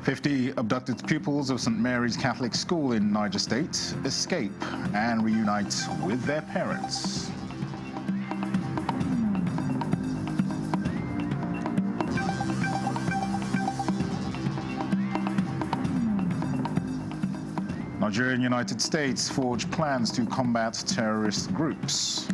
50 abducted pupils of St. Mary's Catholic School in Niger State escape and reunite with their parents. Nigeria and United States forge plans to combat terrorist groups.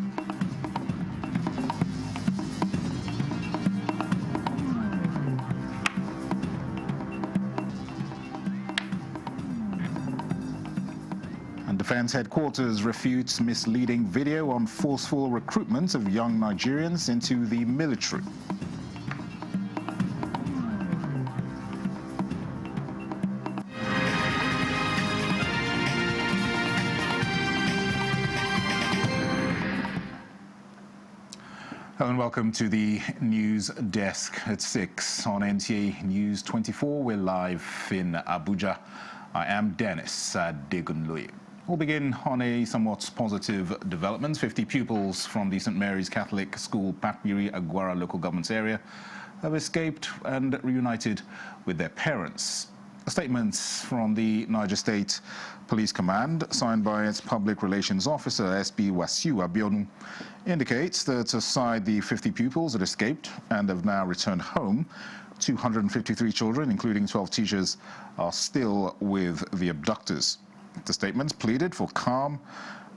And Defense Headquarters refutes misleading video on forceful recruitment of young Nigerians into the military. Hello and welcome to the news desk at 6 on NTA News 24. We're live in Abuja. I am Dennis Adegunloye. We'll begin on a somewhat positive development. 50 pupils from the St. Mary's Catholic School, Papiri, Agwara local government area have escaped and reunited with their parents. A statement from the Niger State Police Command, signed by its Public Relations Officer, SB Wasiu Abiodun, indicates that aside the 50 pupils that escaped and have now returned home, 253 children, including 12 teachers, are still with the abductors. The statement pleaded for calm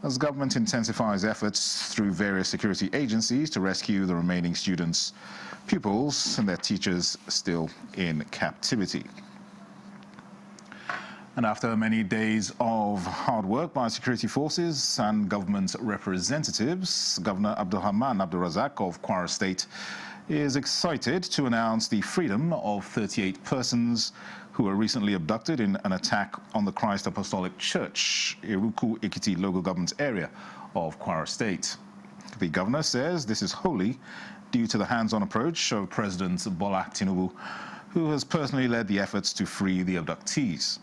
as government intensifies efforts through various security agencies to rescue the remaining students, pupils, and their teachers still in captivity. And after many days of hard work by security forces and government representatives, Governor Abdulrahman Abdulrazak of Kwara State is excited to announce the freedom of 38 persons who were recently abducted in an attack on the Christ Apostolic Church, Eruku Ekiti local government area of Kwara State. The governor says this is wholly due to the hands-on approach of President Bola Tinubu, who has personally led the efforts to free the abductees.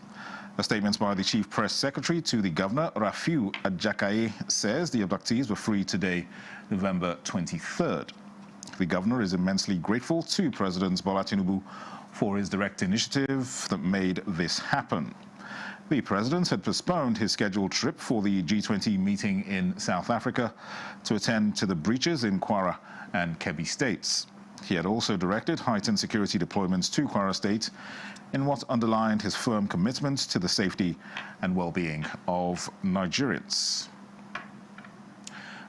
A statement by the Chief Press Secretary to the Governor, Rafiu Ajakaye, says the abductees were freed today, November 23rd. The Governor is immensely grateful to President Bola Tinubu for his direct initiative that made this happen. The President had postponed his scheduled trip for the G20 meeting in South Africa to attend to the breaches in Kwara and Kebbi states. He had also directed heightened security deployments to Kwara State in what underlined his firm commitment to the safety and well-being of Nigerians.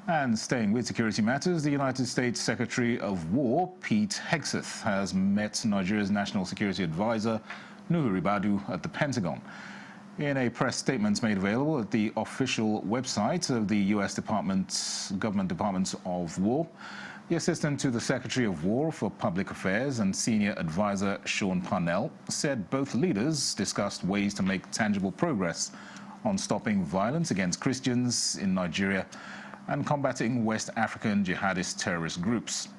And staying with security matters, the United States Secretary of War, Pete Hegseth, has met Nigeria's National Security Advisor, Nuhu Ribadu, at the Pentagon. In a press statement made available at the official website of the U.S. Government Department of War, the Assistant to the Secretary of War for Public Affairs and Senior Advisor Sean Parnell said both leaders discussed ways to make tangible progress on stopping violence against Christians in Nigeria and combating West African jihadist terrorist groups.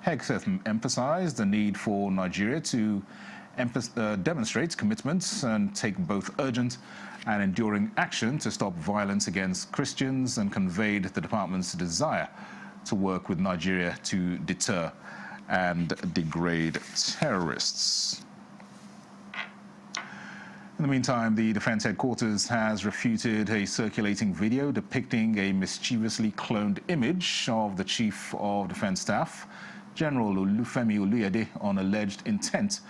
Hegseth emphasized the need for Nigeria to demonstrate commitment and take both urgent and enduring action to stop violence against Christians, and conveyed the department's desire to work with Nigeria to deter and degrade terrorists. In the meantime, the Defense Headquarters has refuted a circulating video depicting a mischievously cloned image of the Chief of Defense Staff, General Olufemi Oluyede, on alleged intent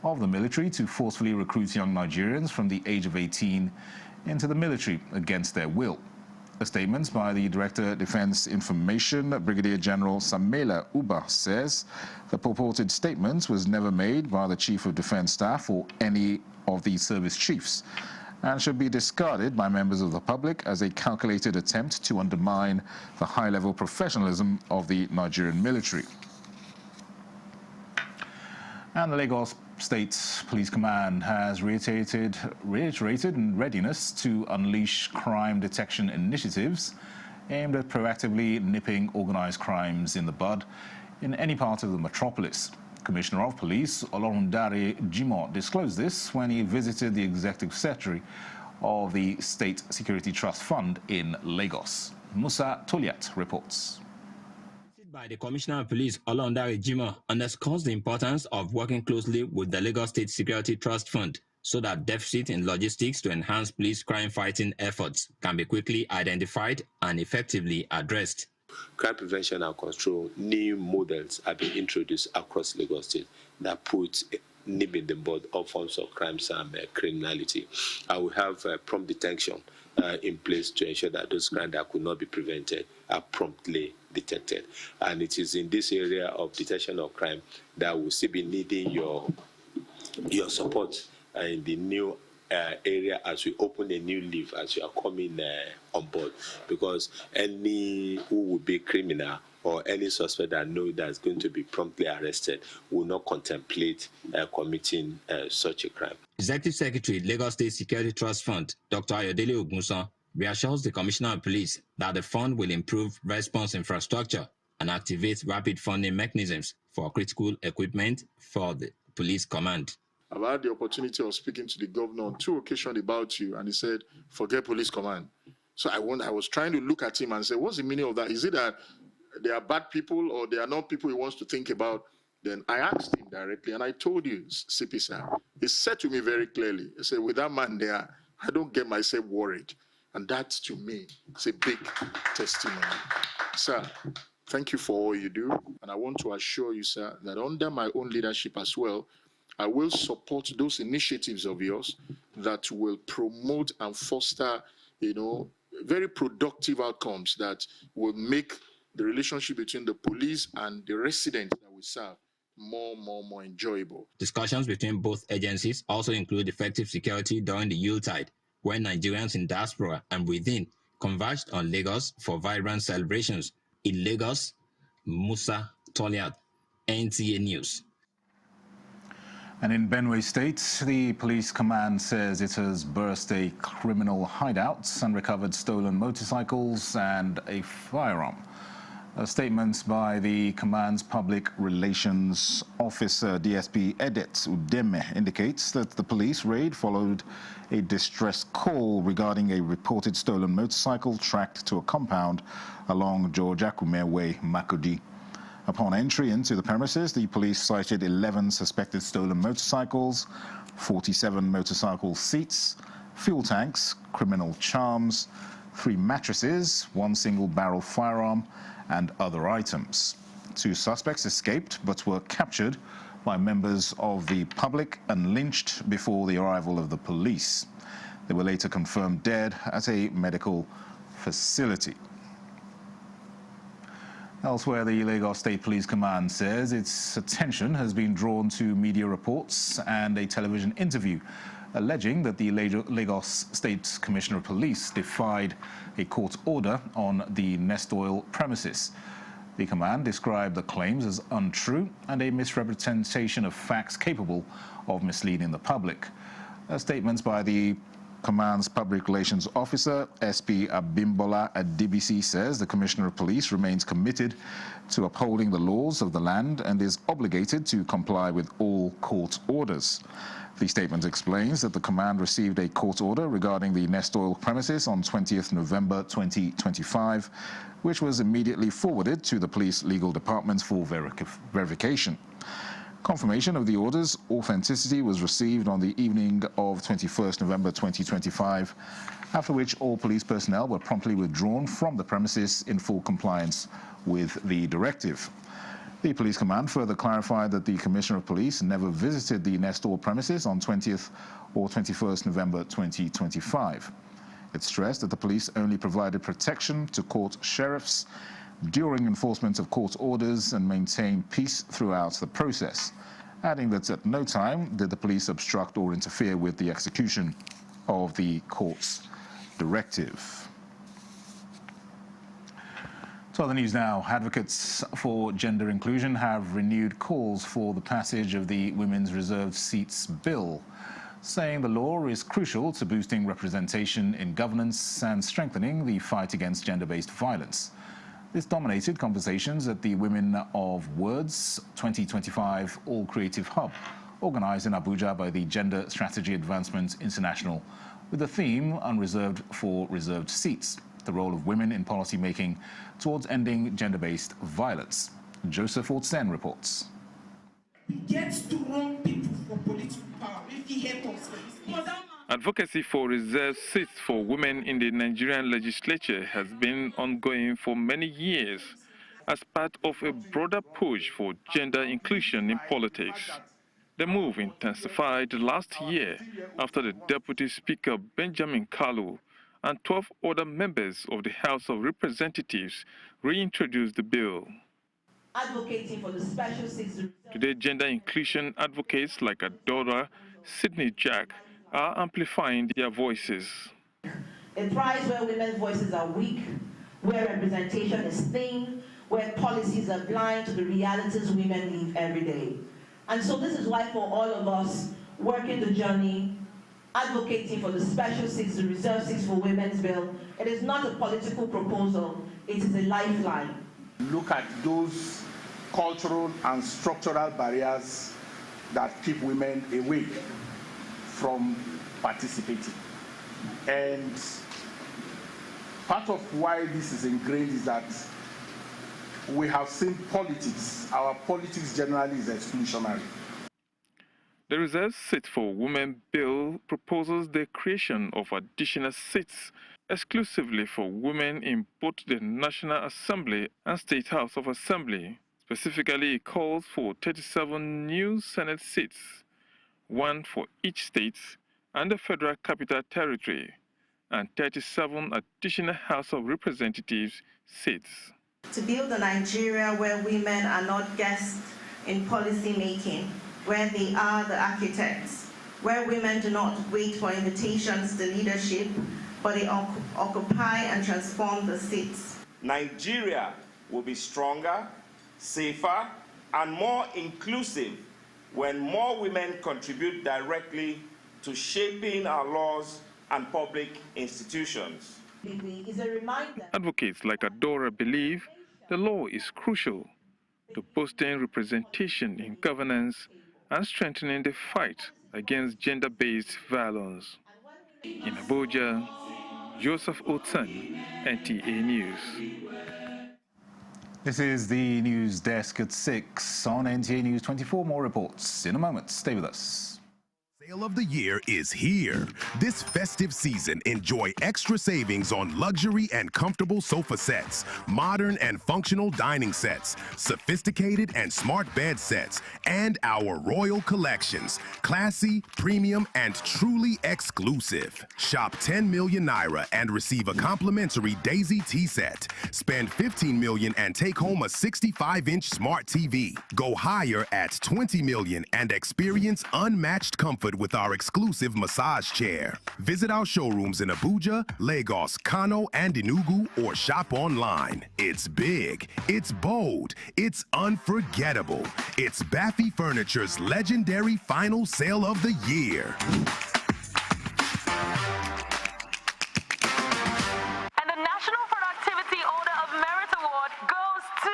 of the military to forcefully recruit young Nigerians from the age of 18 into the military against their will. A statement by the Director Defense Information, Brigadier General Samela Uba, says the purported statement was never made by the Chief of Defense Staff or any of the service chiefs, and should be discarded by members of the public as a calculated attempt to undermine the high-level professionalism of the Nigerian military. And the Lagos State Police Command has reiterated in readiness to unleash crime detection initiatives aimed at proactively nipping organized crimes in the bud in any part of the metropolis. Commissioner of Police Olorundare Jimoh disclosed this when he visited the Executive Secretary of the State Security Trust Fund in Lagos. Musa Toliat reports. By the Commissioner of Police, Olondare Jimoh, underscores the importance of working closely with the Lagos State Security Trust Fund so that deficit in logistics to enhance police crime-fighting efforts can be quickly identified and effectively addressed. Crime prevention and control, new models have been introduced across Lagos State that put nib in the bud all forms of crimes and criminality. And we have prompt detection in place to ensure that those crimes that could not be prevented are promptly detected. And it is in this area of detection of crime that we'll still be needing your support in the new area as we open a new leaf, as you are coming on board, because any who would be criminal or any suspect that know that's going to be promptly arrested will not contemplate committing such a crime. Executive Secretary, Lagos State Security Trust Fund, Dr. Ayodele Ogunsan, reassures the Commissioner of Police that the fund will improve response infrastructure and activate rapid funding mechanisms for critical equipment for the police command. I've had the opportunity of speaking to the governor on 2 occasions about you, and he said, forget police command. So I was trying to look at him and say, what's the meaning of that? Is it that they are bad people or they are not people he wants to think about? Then I asked him directly, and I told you, CP sir, he said to me very clearly, he said, with that man there, I don't get myself worried. And that, to me, is a big testimony. Sir, thank you for all you do. And I want to assure you, sir, that under my own leadership as well, I will support those initiatives of yours that will promote and foster, very productive outcomes that will make the relationship between the police and the residents that we serve more enjoyable. Discussions between both agencies also include effective security during the Yuletide, when Nigerians in diaspora and within converged on Lagos for vibrant celebrations. In Lagos, Musa Toliat, NTA News. And in Benue State, the police command says it has burst a criminal hideout and recovered stolen motorcycles and a firearm. A statement by the command's public relations officer, DSP Edet Udeme, indicates that the police raid followed a distress call regarding a reported stolen motorcycle tracked to a compound along George Akume Way, Makurdi. Upon entry into the premises, the police cited 11 suspected stolen motorcycles, 47 motorcycle seats, fuel tanks, criminal charms, 3 mattresses, 1 single-barrel firearm, and other items. 2 suspects escaped but were captured by members of the public and lynched before the arrival of the police. They were later confirmed dead at a medical facility. Elsewhere, the Lagos State Police Command says its attention has been drawn to media reports and a television interview alleging that the Lagos State Commissioner of Police defied a court order on the Nest Oil premises. The command described the claims as untrue and a misrepresentation of facts capable of misleading the public. Statements by the command's public relations officer, SP Abimbola Adibisi, says the Commissioner of Police remains committed to upholding the laws of the land and is obligated to comply with all court orders. The statement explains that the command received a court order regarding the Nest Oil premises on 20th November 2025, which was immediately forwarded to the police legal department for verification. Confirmation of the order's authenticity was received on the evening of 21st November 2025, after which all police personnel were promptly withdrawn from the premises in full compliance with the directive. The police command further clarified that the Commissioner of Police never visited the Nest Oil premises on 20th or 21st November 2025. It stressed that the police only provided protection to court sheriffs during enforcement of court orders and maintained peace throughout the process, adding that at no time did the police obstruct or interfere with the execution of the court's directive. To other news now, advocates for gender inclusion have renewed calls for the passage of the Women's Reserved Seats Bill, saying the law is crucial to boosting representation in governance and strengthening the fight against gender-based violence. This dominated conversations at the Women of Words 2025 All Creative Hub, organized in Abuja by the Gender Strategy Advancement International, with the theme Unreserved for Reserved Seats. the role of women in policy making towards ending gender-based violence. Joseph Otsen reports. We get to wrong people for political power if you help us. Advocacy for reserved seats for women in the Nigerian legislature has been ongoing for many years as part of a broader push for gender inclusion in politics. The move intensified last year after the Deputy Speaker Benjamin Kalu and 12 other members of the House of Representatives reintroduced the bill. Advocating for the special seats. Today, gender inclusion advocates like Adora, Sydney Jack are amplifying their voices. A thrives where women's voices are weak, where representation is thin, where policies are blind to the realities women live every day. And so this is why for all of us working the journey, advocating for the special seats, the reserved seats for women's bill, it is not a political proposal, it is a lifeline. Look at those cultural and structural barriers that keep women away from participating. And part of why this is ingrained is that we have seen politics. Our politics generally is exclusionary. The reserved seat for women bill proposes the creation of additional seats exclusively for women in both the National Assembly and State House of Assembly. Specifically, it calls for 37 new Senate seats, one for each state and the Federal Capital Territory, and 37 additional House of Representatives seats. To build a Nigeria where women are not guests in policy making, where they are the architects, where women do not wait for invitations to leadership, but they occupy and transform the seats. Nigeria will be stronger, safer, and more inclusive when more women contribute directly to shaping our laws and public institutions. Advocates like Adora believe the law is crucial to boosting representation in governance and strengthening the fight against gender-based violence. In Abuja, Joseph Otsen, NTA News. This is the news desk at 6 on NTA News 24. More reports in a moment. Stay with us. Sale of the year is here. This festive season, enjoy extra savings on luxury and comfortable sofa sets, modern and functional dining sets, sophisticated and smart bed sets, and our royal collections, classy, premium, and truly exclusive. Shop 10 million naira and receive a complimentary Daisy tea set. Spend 15 million and take home a 65-inch smart TV. Go higher at 20 million and experience unmatched comfort with our exclusive massage chair. Visit our showrooms in Abuja, Lagos, Kano, and Enugu, or shop online. It's big, it's bold, it's unforgettable. It's Baffy Furniture's legendary final sale of the year. And the National Productivity Order of Merit Award goes to...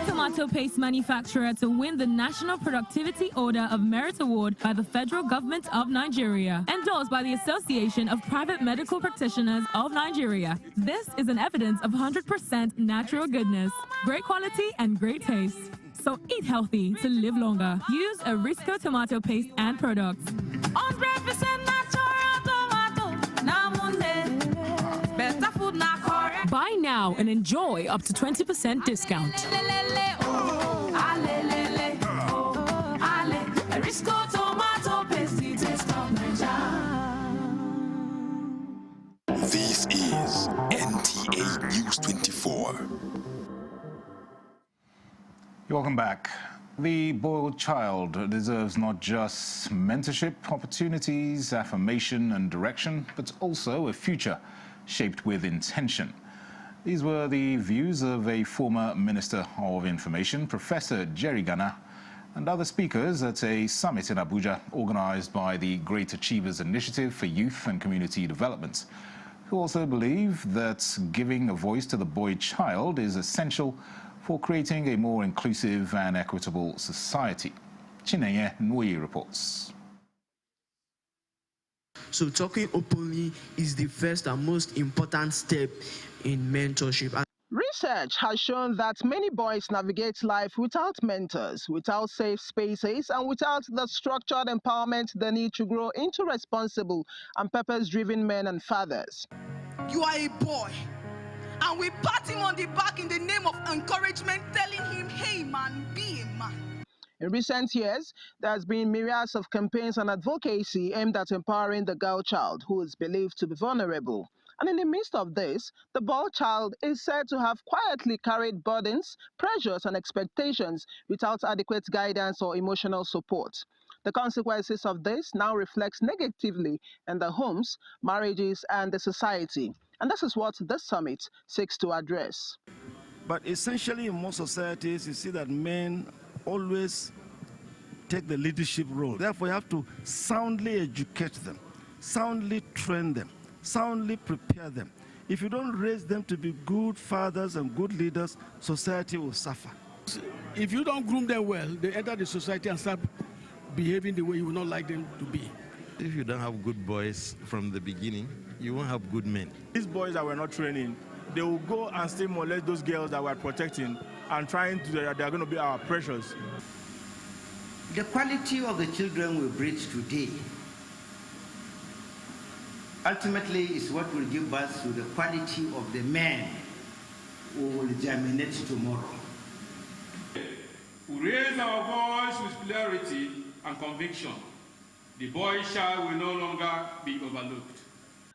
Tomato paste manufacturer to win the National Productivity Order of Merit Award by the Federal Government of Nigeria, endorsed by the Association of Private Medical Practitioners of Nigeria. This is an evidence of 100% natural goodness, great quality and great taste. So eat healthy to live longer. Use Arisco tomato paste and products. 100% natural tomato. Better food now. Buy now and enjoy up to 20% discount. This is NTA News 24. Welcome back. The boiled child deserves not just mentorship opportunities, affirmation and direction, but also a future shaped with intention. These were the views of a former Minister of Information, Professor Jerry Ghana, and other speakers at a summit in Abuja organized by the Great Achievers Initiative for Youth and Community Development, who also believe that giving a voice to the boy child is essential for creating a more inclusive and equitable society. Chinenye Nwoye reports. So talking openly is the first and most important step in mentorship. Research has shown that many boys navigate life without mentors, without safe spaces, and without the structured empowerment they need to grow into responsible and purpose-driven men and fathers. You are a boy, and we pat him on the back in the name of encouragement, telling him, hey man, be a man. In recent years, there has been myriads of campaigns and advocacy aimed at empowering the girl child, who is believed to be vulnerable. And in the midst of this, the boy child is said to have quietly carried burdens, pressures, and expectations without adequate guidance or emotional support. The consequences of this now reflects negatively in the homes, marriages, and the society. And this is what this summit seeks to address. But essentially, in most societies, you see that men always take the leadership role. Therefore, you have to soundly educate them, soundly train them, soundly prepare them. If you don't raise them to be good fathers and good leaders, society will suffer. If you don't groom them well, they enter the society and start behaving the way you would not like them to be. If you don't have good boys from the beginning, you won't have good men. These boys that we're not training, they will go and still molest those girls that we're protecting and trying to, they are going to be our pressures. The quality of the children we breed today ultimately is what will give birth to the quality of the men who will germinate tomorrow. We raise our voice with clarity and conviction. The boy child will no longer be overlooked.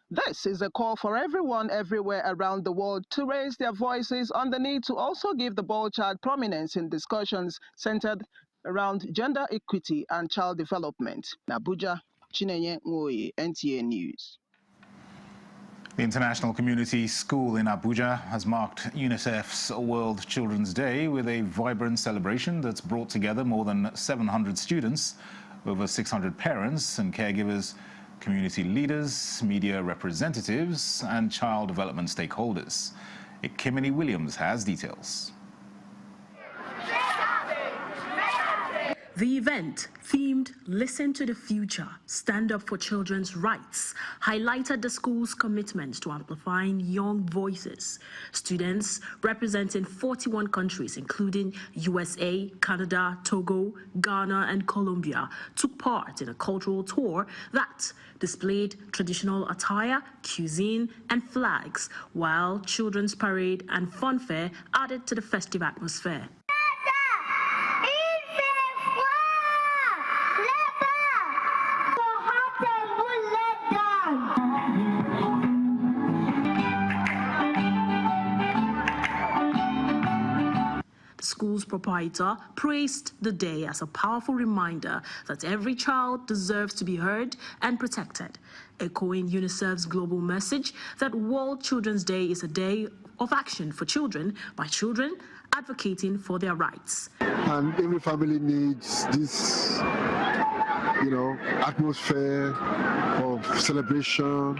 This is a call for everyone everywhere around the world to raise their voices on the need to also give the boy child prominence in discussions centered around gender equity and child development. In Abuja, Chinenye Nwoye, NTA News. The International Community School in Abuja has marked UNICEF's World Children's Day with a vibrant celebration that's brought together more than 700 students, over 600 parents and caregivers, community leaders, media representatives, and child development stakeholders. Kimini Williams has details. The event, themed Listen to the Future, Stand Up for Children's Rights, highlighted the school's commitment to amplifying young voices. Students representing 41 countries, including USA, Canada, Togo, Ghana, and Colombia, took part in a cultural tour that displayed traditional attire, cuisine, and flags, while children's parade and funfair added to the festive atmosphere. School's proprietor praised the day as a powerful reminder that every child deserves to be heard and protected, echoing UNICEF's global message that World Children's Day is a day of action for children by children advocating for their rights. And every family needs this, atmosphere of celebration,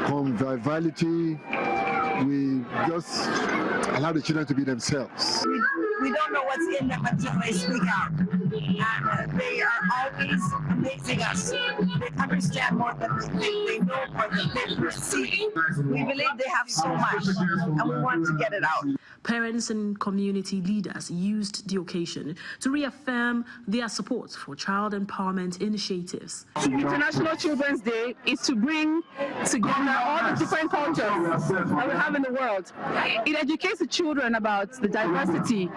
conviviality. We just allow the children to be themselves. We don't know what's in them until they speak out. And they are always amazing us. They understand more than we think. They know more than they perceive. We believe they have so much, and we want to get it out. Parents and community leaders used the occasion to reaffirm their support for child empowerment initiatives. International Children's Day is to bring together all the different cultures that we have in the world. It educates the children about the diversity,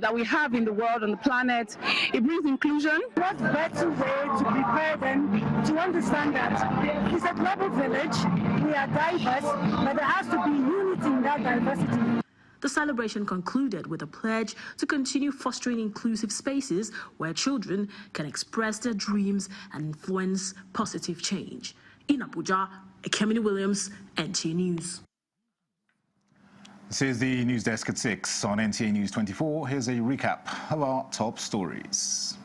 that we have in the world, on the planet. It brings inclusion. What better way to prepare them to understand that it's a global village, we are diverse, but there has to be unity in that diversity. The celebration concluded with a pledge to continue fostering inclusive spaces where children can express their dreams and influence positive change. In Abuja, Kimini Williams, NTA News. This is the news desk at 6 on NTA News 24. Here's a recap of our top stories.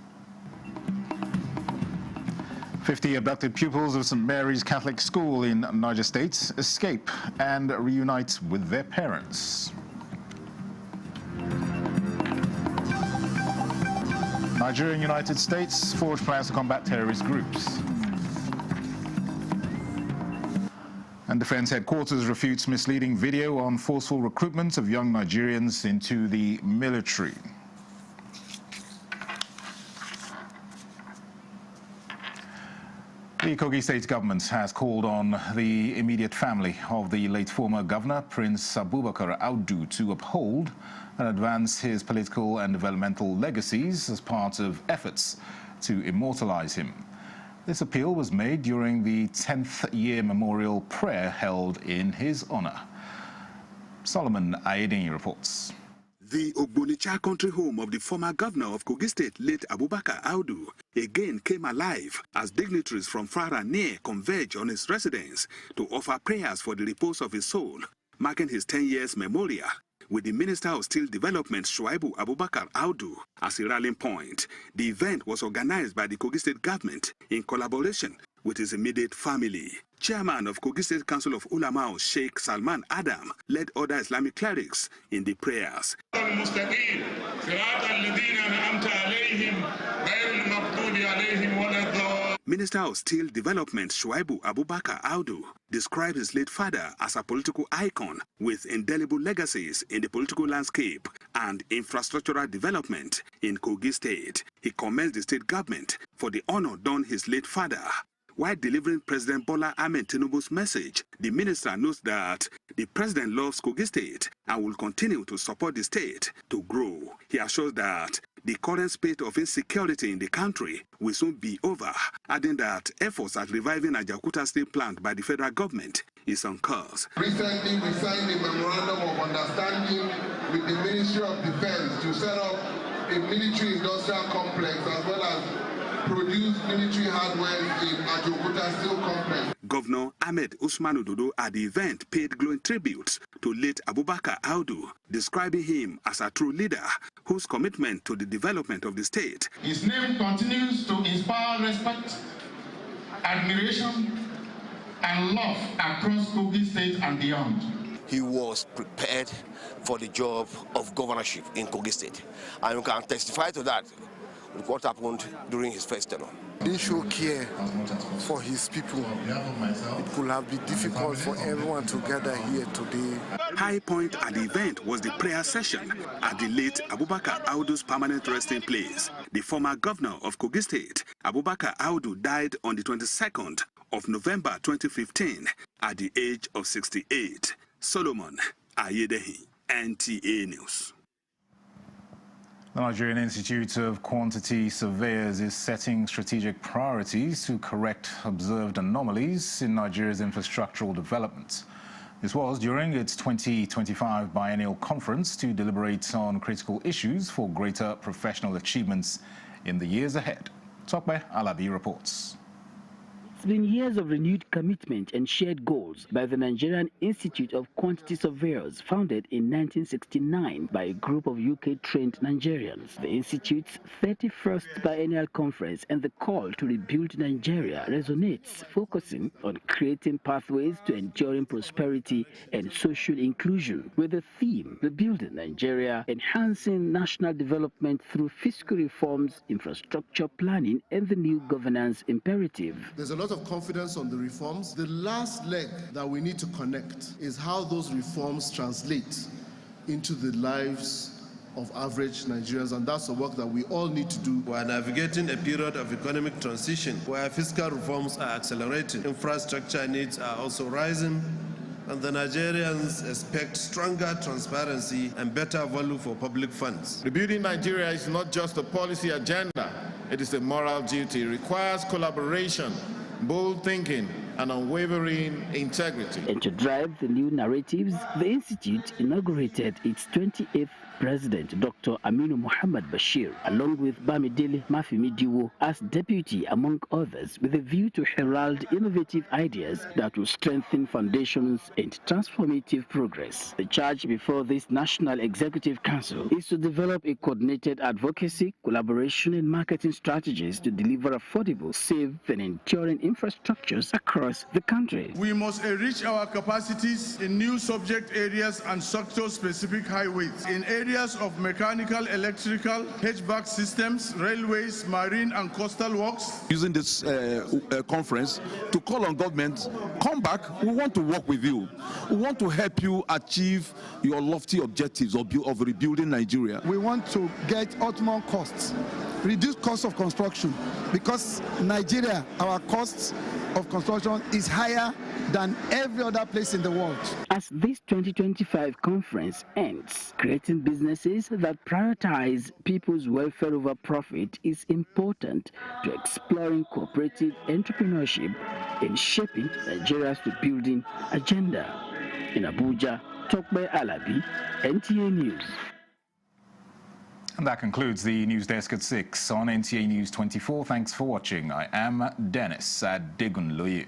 50 abducted pupils of St. Mary's Catholic School in Niger State escape and reunite with their parents. Nigeria and United States forge plans to combat terrorist groups. And Defense Headquarters refutes misleading video on forceful recruitment of young Nigerians into the military. The Kogi State government has called on the immediate family of the late former governor, Prince Abubakar Audu, to uphold and advance his political and developmental legacies as part of efforts to immortalize him. This appeal was made during the 10th year memorial prayer held in his honor. Solomon Ayedini reports. The Ogbonicha country home of the former governor of Kogi State, late Abubakar Audu, again came alive as dignitaries from far and near converged on his residence to offer prayers for the repose of his soul, marking his 10 years memorial, with the Minister of Steel Development, Shuaibu Abubakar Audu, as a rallying point. The event was organized by the Kogi State government in collaboration with his immediate family. Chairman of Kogi State Council of Ulama, Sheikh Salman Adam, led other Islamic clerics in the prayers. Minister of Steel Development Shuaibu Abubakar Audu described his late father as a political icon with indelible legacies in the political landscape and infrastructural development in Kogi State. He commends the state government for the honor done his late father. While delivering President Bola Ahmed Tinubu's message, the minister notes that the president loves Kogi State and will continue to support the state to grow. He assures that the current spate of insecurity in the country will soon be over, adding that efforts at reviving Ajaokuta Steel Plant by the federal government is on course. Recently, we signed a memorandum of understanding with the Ministry of Defense to set up a military-industrial complex as well as produce military hardware in Ajaokuta Steel Complex. Governor Ahmed Usman Ododo at the event paid glowing tributes to late Abubakar Audu, describing him as a true leader whose commitment to the development of the state. His name continues to inspire respect, admiration, and love across Kogi State and beyond. He was prepared for the job of governorship in Kogi State, and you can testify to that with what happened during his first tenure. He showed care for his people. It could have been difficult for everyone to gather here today. High point at the event was the prayer session at the late Abubakar Audu's permanent resting place. The former governor of Kogi State, Abubakar Audu, died on the 22nd of November 2015 at the age of 68. Solomon Ayedini, NTA News. The Nigerian Institute of Quantity Surveyors is setting strategic priorities to correct observed anomalies in Nigeria's infrastructural development. This was during its 2025 biennial conference to deliberate on critical issues for greater professional achievements in the years ahead. Tokbe Alabi reports. It's been years of renewed commitment and shared goals by the Nigerian Institute of Quantity Surveyors, founded in 1969 by a group of UK-trained Nigerians. The Institute's 31st biennial conference and the call to rebuild Nigeria resonates, focusing on creating pathways to enduring prosperity and social inclusion, with the theme Rebuilding Nigeria, Enhancing National Development through Fiscal Reforms, Infrastructure Planning, and the New Governance Imperative. There's a lot of confidence on the reforms. The last leg that we need to connect is how those reforms translate into the lives of average Nigerians, and that's the work that we all need to do. We are navigating a period of economic transition where fiscal reforms are accelerating, infrastructure needs are also rising, and the Nigerians expect stronger transparency and better value for public funds. Rebuilding Nigeria is not just a policy agenda, it is a moral duty. It requires collaboration, bold thinking, and unwavering integrity. And to drive the new narratives, the Institute inaugurated its 28th President, Dr. Aminu Muhammad Bashir, along with Bamidele Mafimidiwo as deputy, among others, with a view to herald innovative ideas that will strengthen foundations and transformative progress. The charge before this National Executive Council is to develop a coordinated advocacy, collaboration, and marketing strategies to deliver affordable, safe, and enduring infrastructures across the country. We must enrich our capacities in new subject areas and sector-specific highways, in areas areas of mechanical, electrical, HVAC systems, railways, marine and coastal works. Using this conference to call on government, come back, we want to work with you. We want to help you achieve your lofty objectives of rebuilding Nigeria. We want to get optimal costs, reduce cost of construction, because Nigeria, our costs of construction is higher than every other place in the world. As this 2025 conference ends, creating businesses that prioritize people's welfare over profit is important to exploring cooperative entrepreneurship in shaping Nigeria's rebuilding agenda. In Abuja, Tokbe Alabi, NTA News. And that concludes the news desk at 6 on NTA News 24. Thanks for watching. I am Dennis Adegunloye.